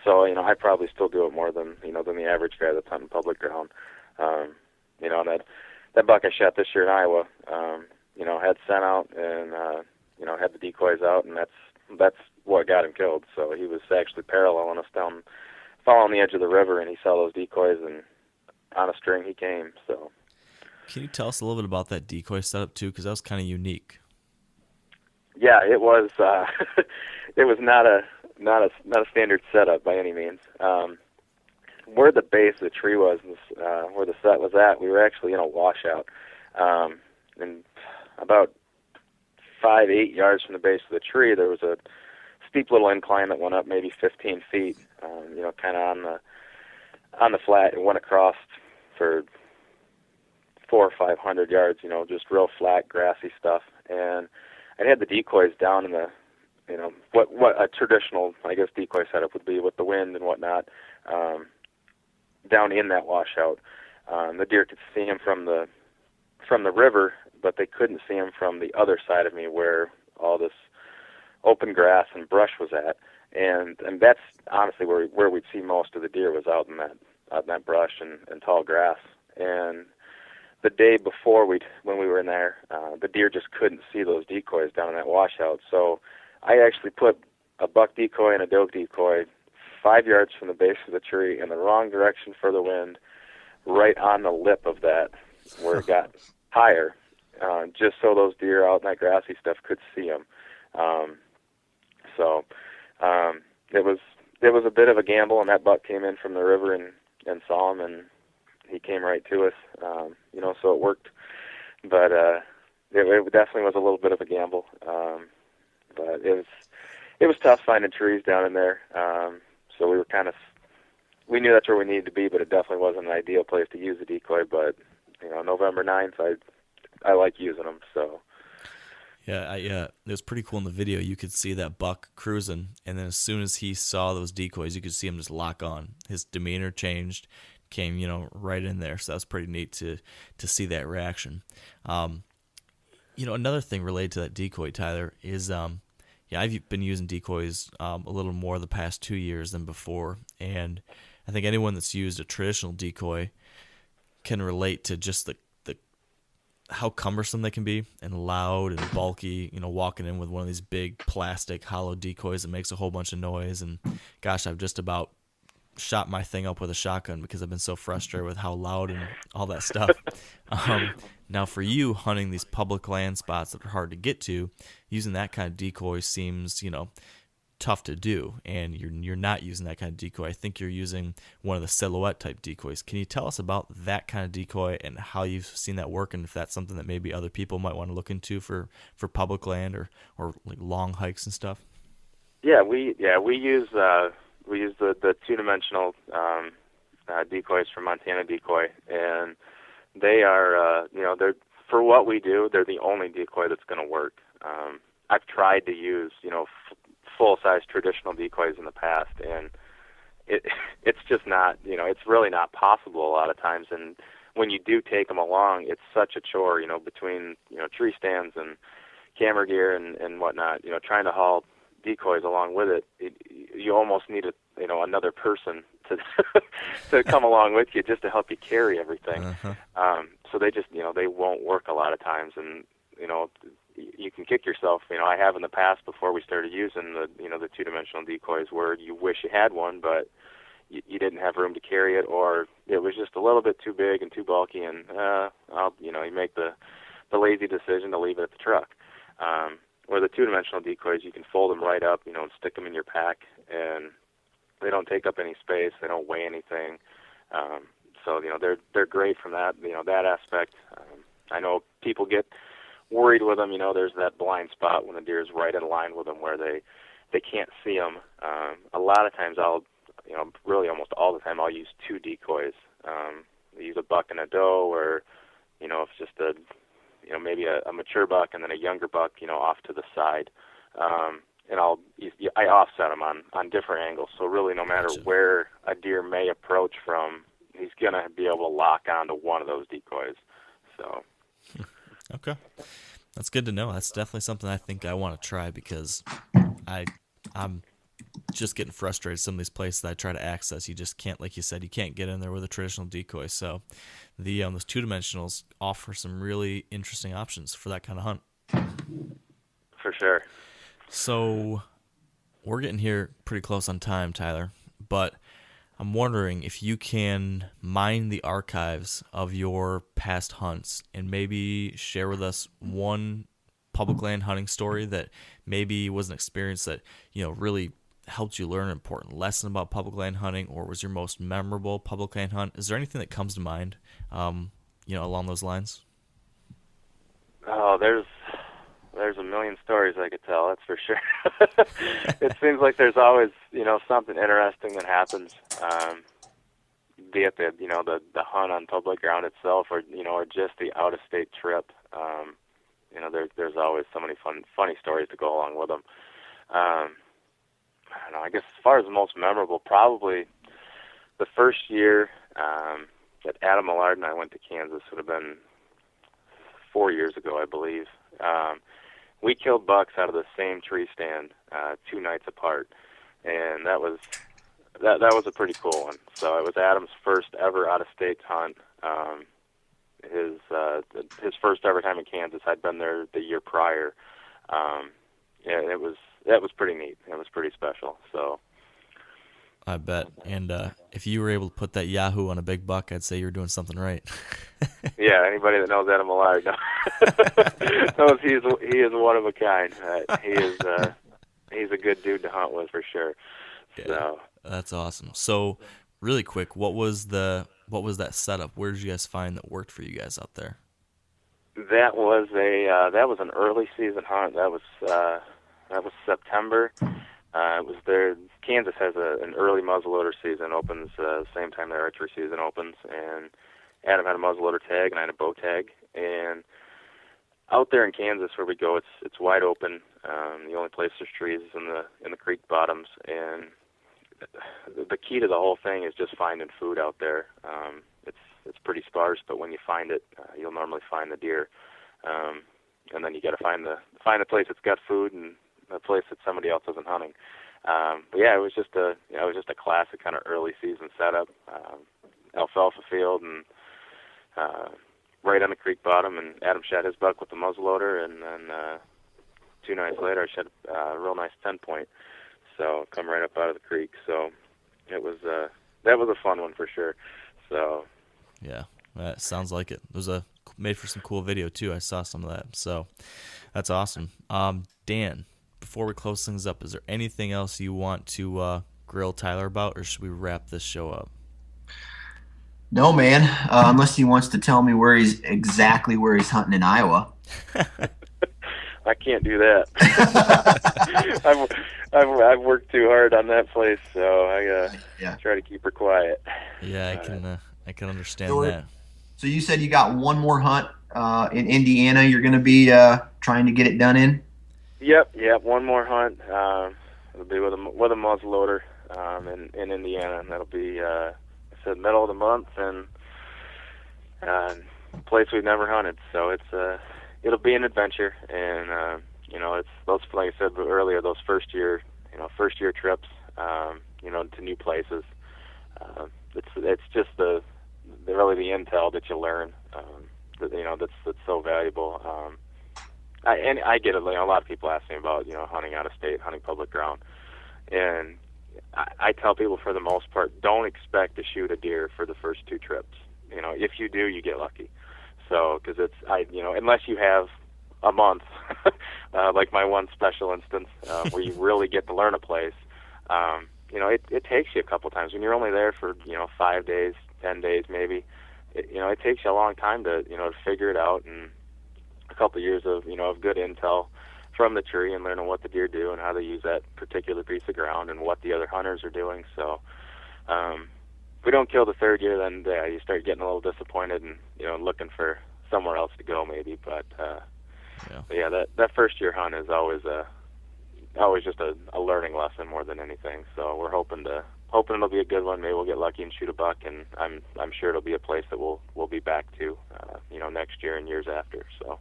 Speaker 3: So I probably still do it more than than the average guy that's hunting public ground. That buck I shot this year in Iowa, had scent out and had the decoys out, and that's what got him killed. So he was actually paralleling us down, following the edge of the river, and he saw those decoys, and on a string he came. So,
Speaker 2: can you tell us a little bit about that decoy setup too? Because that was kind of unique.
Speaker 3: Yeah, it was. It was not a standard setup by any means. Where the base of the tree was, where the set was at, we were actually in a washout, and about 5-8 yards from the base of the tree, there was a steep little incline that went up maybe 15 feet, kind of on the flat, and went across for 400 or 500 yards, just real flat, grassy stuff. And I had the decoys down in the, what a traditional, I guess, decoy setup would be with the wind and whatnot, down in that washout. The deer could see him from the river, but they couldn't see him from the other side of me where all this open grass and brush was at. And that's honestly where we'd see most of the deer, was out in that brush and tall grass. And the day before when we were in there, the deer just couldn't see those decoys down in that washout. So I actually put a buck decoy and a doe decoy 5 yards from the base of the tree in the wrong direction for the wind, right on the lip of that where it got higher, just so those deer out in that grassy stuff could see them. It was a bit of a gamble, and that buck came in from the river and saw him, and he came right to us, so it worked. But it definitely was a little bit of a gamble. But it was tough finding trees down in there. So we knew that's where we needed to be, but it definitely wasn't an ideal place to use a decoy. But November 9th, I like using them. So
Speaker 2: yeah, it was pretty cool in the video. You could see that buck cruising, and then as soon as he saw those decoys, you could see him just lock on. His demeanor changed, came right in there. So that was pretty neat to see that reaction. Another thing related to that decoy, Tyler, is I've been using decoys a little more the past 2 years than before, and I think anyone that's used a traditional decoy can relate to just the how cumbersome they can be, and loud and bulky, walking in with one of these big plastic hollow decoys that makes a whole bunch of noise. And gosh, I've just about shot my thing up with a shotgun because I've been so frustrated with how loud and all that stuff. Now for you, hunting these public land spots that are hard to get to, using that kind of decoy seems, tough to do, and you're not using that kind of decoy. I think you're using one of the silhouette type decoys. Can you tell us about that kind of decoy and how you've seen that work, and if that's something that maybe other people might want to look into for public land or like long hikes and stuff?
Speaker 3: Yeah, we use the 2-dimensional decoys from Montana Decoy, and they are they're, for what we do, they're the only decoy that's going to work. I've tried to use full-size traditional decoys in the past, and it's just not, it's really not possible a lot of times. And when you do take them along, it's such a chore, between tree stands and camera gear and whatnot. Trying to haul decoys along with it, you almost need another person to to come along with you just to help you carry everything.
Speaker 2: Uh-huh.
Speaker 3: So they just they won't work a lot of times, and you can kick yourself. I have in the past before we started using the 2-dimensional decoys, where you wish you had one, but you didn't have room to carry it, or it was just a little bit too big and too bulky, and you make the lazy decision to leave it at the truck. Where the 2-dimensional decoys, you can fold them right up, and stick them in your pack, and they don't take up any space. They don't weigh anything. So they're great from that that aspect. I know people get worried with them. There's that blind spot when the deer is right in line with them where they can't see them. A lot of times really almost all the time I'll use 2 decoys. I use a buck and a doe, or if it's just maybe a mature buck and then a younger buck off to the side. And I offset them on different angles. So really, no matter where a deer may approach from, he's gonna be able to lock onto one of those decoys. So.
Speaker 2: Okay, that's good to know. That's definitely something I think I want to try, because I'm just getting frustrated. Some of these places that I try to access, you just can't, like you said, you can't get in there with a traditional decoy. So those 2-dimensionals offer some really interesting options for that kind of hunt.
Speaker 3: For sure.
Speaker 2: So we're getting here pretty close on time, Tyler, but I'm wondering if you can mine the archives of your past hunts and maybe share with us one public land hunting story that maybe was an experience that, really helped you learn an important lesson about public land hunting, or was your most memorable public land hunt. Is there anything that comes to mind, along those lines?
Speaker 3: Oh, there's a million stories I could tell, that's for sure. It seems like there's always, something interesting that happens, be it the hunt on public ground itself, or just the out-of-state trip. There's always so many funny stories to go along with them. I don't know, I guess as far as the most memorable, probably the first year that Adam Millard and I went to Kansas would have been 4 years ago, I believe. We killed bucks out of the same tree stand 2 nights apart, and that was a pretty cool one. So it was Adam's first ever out-of-state hunt. His first ever time in Kansas. I'd been there the year prior. And that was pretty neat. It was pretty special. So
Speaker 2: I bet. And if you were able to put that Yahoo on a big buck, I'd say you're doing something right.
Speaker 3: Yeah, anybody that knows Adam Millard knows he is one of a kind. He's a good dude to hunt with for sure.
Speaker 2: Yeah,
Speaker 3: so
Speaker 2: that's awesome. So, really quick, what was that setup? Where did you guys find that worked for you guys out there?
Speaker 3: That was an early season hunt. That was September. It was there. Kansas has an early muzzleloader season. Opens same time their archery season opens, and Adam had a muzzleloader tag and I had a bow tag. And out there in Kansas where we go, it's wide open. The only place there's trees is in the creek bottoms, and the key to the whole thing is just finding food out there. It's pretty sparse, but when you find it, you'll normally find the deer. And then you got to find the place that's got food and the place that somebody else isn't hunting. But yeah, it was just a classic kind of early season setup. Alfalfa field and right on the creek bottom, and Adam shot his buck with the muzzleloader, and then 2 nights later I shot a real nice 10-point. So come right up out of the creek. So it was that was a fun one for sure. So
Speaker 2: yeah, that sounds like it. It was made for some cool video too. I saw some of that. So that's awesome. Dan, before we close things up, is there anything else you want to grill Tyler about, or should we wrap this show up?
Speaker 4: No, man. Unless he wants to tell me exactly where he's hunting in Iowa.
Speaker 3: I can't do that. I've worked too hard on that place, so I try to keep her quiet.
Speaker 2: Yeah, I can understand that.
Speaker 4: So you said you got one more hunt in Indiana. You're going to be trying to get it done in.
Speaker 3: Yep. One more hunt. It'll be with a muzzleloader in Indiana, and that'll be I said middle of the month, and a place we've never hunted. So it'll be an adventure, and it's those, like I said earlier, those first year trips, to new places. It's just really the intel that you learn, that's so valuable. I get it. A lot of people ask me about hunting out of state, hunting public ground, and I tell people, for the most part, don't expect to shoot a deer for the first 2 trips. If you do, you get lucky. So, because unless you have a month, like my one special instance, where you really get to learn a place, it takes you a couple times. When you're only there for 5 days, 10 days maybe, it takes you a long time to to figure it out, and a couple years of of good intel from the tree and learning what the deer do and how they use that particular piece of ground and what the other hunters are doing. So if we don't kill the 3rd year, then you start getting a little disappointed and looking for somewhere else to go maybe. But that first year hunt is always just a learning lesson more than anything. So we're hoping it'll be a good one. Maybe we'll get lucky and shoot a buck, and I'm sure it'll be a place that we'll be back to next year and years after. So.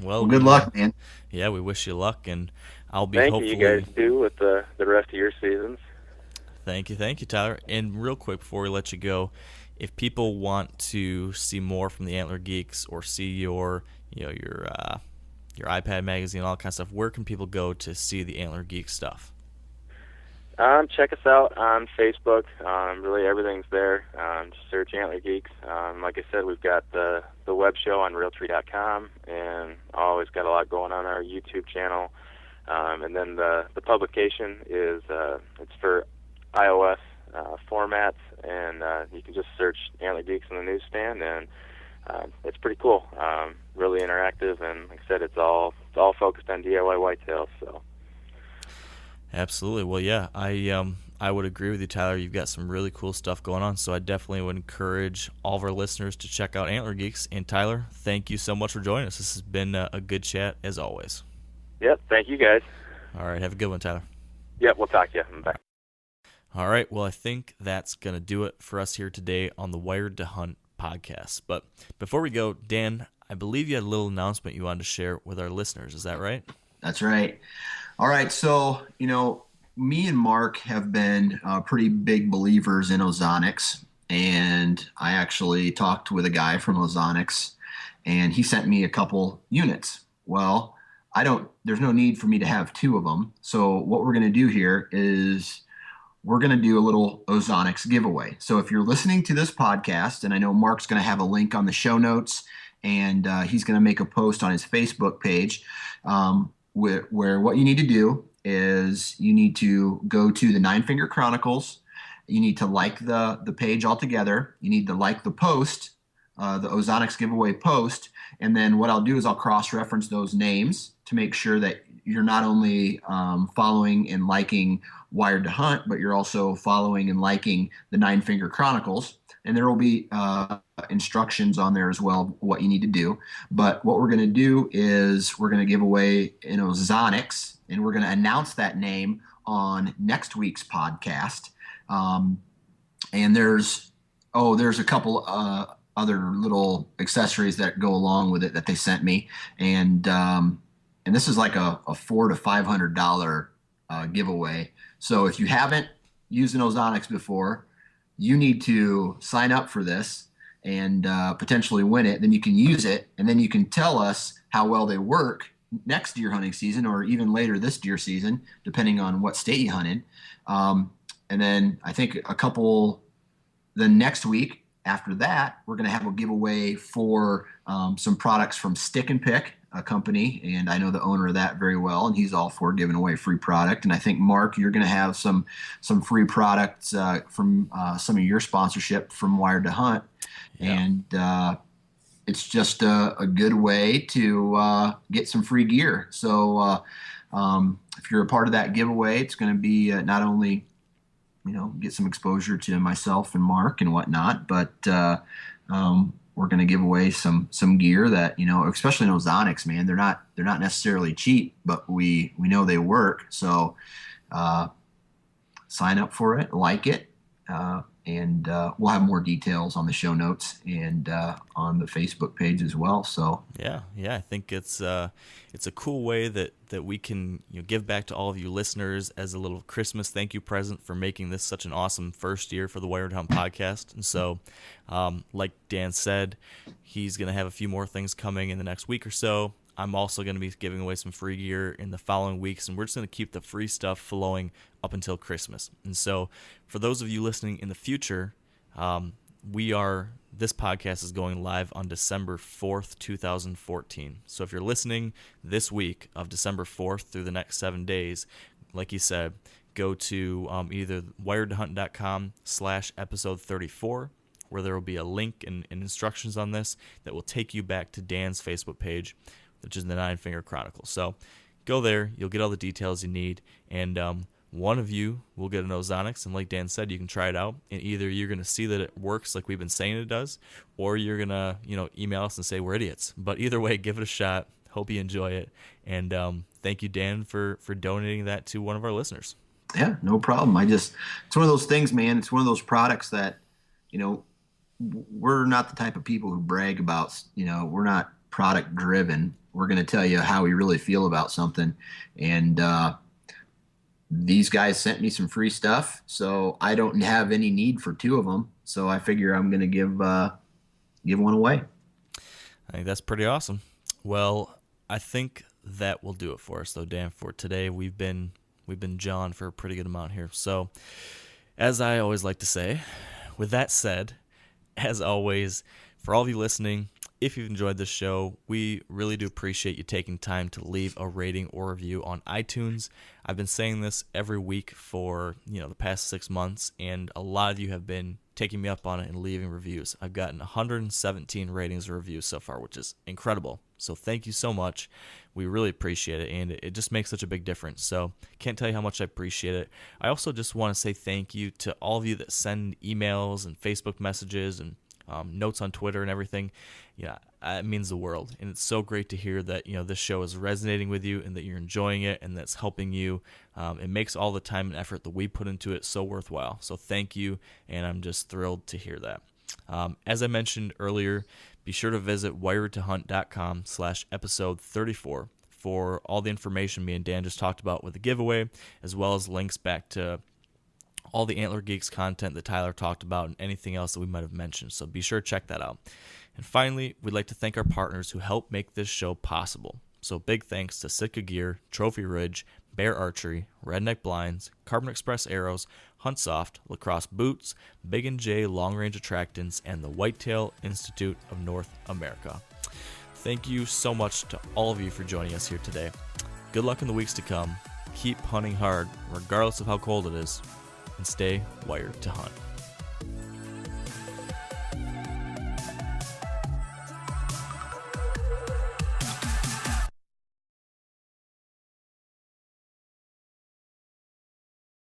Speaker 4: Well, good luck, man.
Speaker 2: Yeah, we wish you luck, and I'll be
Speaker 3: Thank you guys do with the rest of your seasons.
Speaker 2: Thank you, Tyler. And real quick before we let you go, if people want to see more from the Antler Geeks or see your iPad magazine, all that kind of stuff, where can people go to see the Antler Geeks stuff?
Speaker 3: Check us out on Facebook. Really, everything's there. Just search Antler Geeks. Like I said, we've got the web show on realtree.com, and always got a lot going on our YouTube channel. And then the publication is it's for iOS formats, and you can just search Antler Geeks in the newsstand, and it's pretty cool. Really interactive, and like I said, it's all focused on DIY whitetails. So.
Speaker 2: Absolutely. Well, yeah, I would agree with you, Tyler. You've got some really cool stuff going on, so I definitely would encourage all of our listeners to check out Antler Geeks. And Tyler, thank you so much for joining us. This has been a good chat, as always.
Speaker 3: Yep, thank you, guys.
Speaker 2: All right, have a good one, Tyler.
Speaker 3: Yep, we'll talk to you. Bye.
Speaker 2: All right, well, I think that's going to do it for us here today on the Wired to Hunt podcast. But before we go, Dan, I believe you had a little announcement you wanted to share with our listeners. Is that right?
Speaker 4: That's right. All right, so, me and Mark have been pretty big believers in ozonics, and I actually talked with a guy from ozonics, and he sent me a couple units. Well, there's no need for me to have 2 of them, so what we're going to do here is we're going to do a little ozonics giveaway. So if you're listening to this podcast, and I know Mark's going to have a link on the show notes, and he's going to make a post on his Facebook page, where what you need to do is you need to go to the Nine Finger Chronicles. You need to like the page altogether. You need to like the post, the Ozonics giveaway post. And then what I'll do is I'll cross-reference those names to make sure that you're not only following and liking Wired to Hunt, but you're also following and liking the Nine Finger Chronicles. And there will be instructions on there as well, what you need to do. But what we're going to do is we're going to give away an Ozonics, and we're going to announce that name on next week's podcast. And there's a couple other little accessories that go along with it that they sent me. And this is like a $400 to $500 giveaway. So if you haven't used an Ozonics before, you need to sign up for this and potentially win it. Then you can use it, and then you can tell us how well they work next deer hunting season, or even later this deer season, depending on what state you hunt in. And then I think the next week after that, we're going to have a giveaway for some products from Stick and Pick. company, and I know the owner of that very well, and he's all for giving away free product. And I think, Mark, you're going to have some free products from some of your sponsorship from Wired to Hunt. Yeah. And it's just a good way to get some free gear. So if you're a part of that giveaway, it's going to be not only, get some exposure to myself and Mark and whatnot, but we're going to give away some gear that, especially in Ozonics, man, they're not necessarily cheap, but we know they work. So sign up for it, like it, and we'll have more details on the show notes and on the Facebook page as well. So
Speaker 2: yeah, I think it's a cool way that we can give back to all of you listeners as a little Christmas thank you present for making this such an awesome first year for the Wired to Hunt podcast. And so, like Dan said, he's going to have a few more things coming in the next week or so. I'm also going to be giving away some free gear in the following weeks, and we're just going to keep the free stuff flowing up until Christmas. And so for those of you listening in the future, this podcast is going live on December 4th, 2014. So if you're listening this week of December 4th through the next 7 days, like you said, go to either wiredtohunt.com/episode 34, where there will be a link and instructions on this that will take you back to Dan's Facebook page, which is the Nine Finger Chronicles. So go there, you'll get all the details you need, and one of you will get an Ozonics, and like Dan said, you can try it out, and either you're going to see that it works like we've been saying it does, or you're going to email us and say we're idiots. But either way, give it a shot. Hope you enjoy it, and thank you, Dan, for donating that to one of our listeners.
Speaker 4: Yeah, no problem. It's one of those things, man. It's one of those products that, we're not the type of people who brag about, we're not product driven. We're going to tell you how we really feel about something. And these guys sent me some free stuff, so I don't have any need for two of them. So I figure I'm going to give one away.
Speaker 2: I think that's pretty awesome. Well, I think that will do it for us, though, Dan. For today, we've been John for a pretty good amount here. So, as I always like to say, with that said, as always, for all of you listening, if you've enjoyed this show, we really do appreciate you taking time to leave a rating or review on iTunes. I've been saying this every week for the past 6 months, and a lot of you have been taking me up on it and leaving reviews. I've gotten 117 ratings or reviews so far, which is incredible. So thank you so much. We really appreciate it, and it just makes such a big difference. So can't tell you how much I appreciate it. I also just want to say thank you to all of you that send emails and Facebook messages and notes on Twitter and everything. It means the world, and it's so great to hear that this show is resonating with you and that you're enjoying it and that's helping you. It makes all the time and effort that we put into it so worthwhile. So thank you, and I'm just thrilled to hear that. As I mentioned earlier, be sure to visit wiredtohunt.com/episode 34 for all the information me and Dan just talked about with the giveaway, as well as links back to all the Antler Geeks content that Tyler talked about and anything else that we might have mentioned. So be sure to check that out. And finally, we'd like to thank our partners who help make this show possible. So big thanks to Sitka Gear, Trophy Ridge, Bear Archery, Redneck Blinds, Carbon Express Arrows, Huntsoft, Lacrosse Boots, Big & J Long Range Attractants, and the Whitetail Institute of North America. Thank you so much to all of you for joining us here today. Good luck in the weeks to come. Keep hunting hard, regardless of how cold it is, and stay wired to hunt.